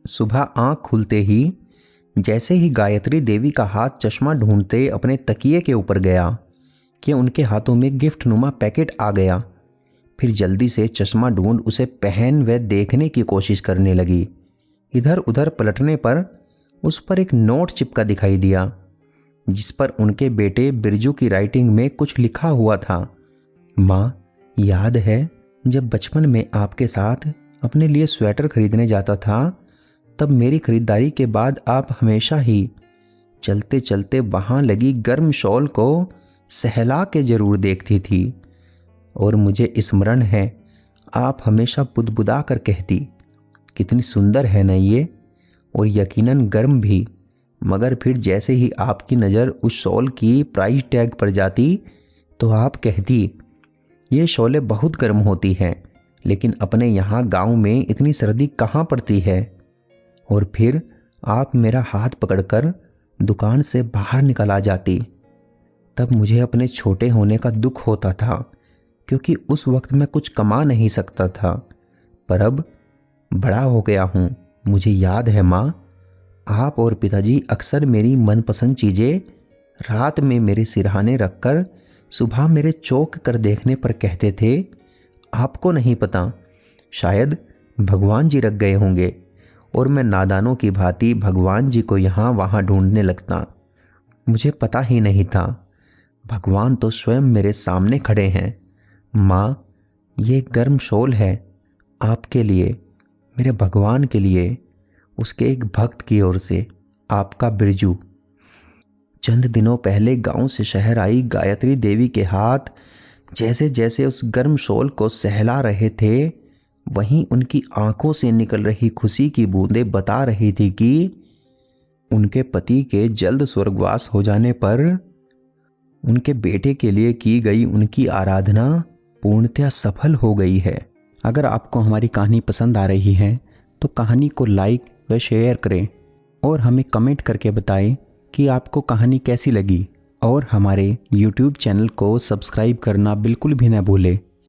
सुबह आँख खुलते ही जैसे ही गायत्री देवी का हाथ चश्मा ढूंढते अपने तकिए के ऊपर गया कि उनके हाथों में गिफ्ट नुमा पैकेट आ गया। फिर जल्दी से चश्मा ढूंढ उसे पहन व देखने की कोशिश करने लगी। इधर उधर पलटने पर उस पर एक नोट चिपका दिखाई दिया, जिस पर उनके बेटे बिरजू की राइटिंग में कुछ लिखा हुआ था। माँ, याद है जब बचपन में आपके साथ अपने लिए स्वेटर खरीदने जाता था, तब मेरी खरीदारी के बाद आप हमेशा ही चलते चलते वहाँ लगी गर्म शॉल को सहला के जरूर देखती थी। और मुझे स्मरण है, आप हमेशा बुदबुदा कर कहती, कितनी सुंदर है न ये, और यकीनन गर्म भी। मगर फिर जैसे ही आपकी नज़र उस शॉल की प्राइस टैग पर जाती तो आप कहती, ये शॉलें बहुत गर्म होती हैं, लेकिन अपने यहाँ गांव में इतनी सर्दी कहाँ पड़ती है। और फिर आप मेरा हाथ पकड़कर दुकान से बाहर निकल आ जाती। तब मुझे अपने छोटे होने का दुख होता था, क्योंकि उस वक्त मैं कुछ कमा नहीं सकता था। पर अब बड़ा हो गया हूँ। मुझे याद है माँ, आप और पिताजी अक्सर मेरी मनपसंद चीज़ें रात में मेरे सिरहाने रखकर सुबह मेरे चौंक कर देखने पर कहते थे, आपको नहीं पता, शायद भगवान जी रख गए होंगे। और मैं नादानों की भांति भगवान जी को यहाँ वहाँ ढूंढने लगता। मुझे पता ही नहीं था, भगवान तो स्वयं मेरे सामने खड़े हैं। माँ, ये गर्म शॉल है आपके लिए, मेरे भगवान के लिए, उसके एक भक्त की ओर से, आपका बिरजू। चंद दिनों पहले गांव से शहर आई गायत्री देवी के हाथ जैसे जैसे उस गर्म शॉल को सहला रहे थे, वहीं उनकी आंखों से निकल रही खुशी की बूंदें बता रही थी कि उनके पति के जल्द स्वर्गवास हो जाने पर उनके बेटे के लिए की गई उनकी आराधना पूर्णतः सफल हो गई है। अगर आपको हमारी कहानी पसंद आ रही है तो कहानी को लाइक व शेयर करें और हमें कमेंट करके बताएं कि आपको कहानी कैसी लगी। और हमारे YouTube चैनल को सब्सक्राइब करना बिल्कुल भी न भूलें।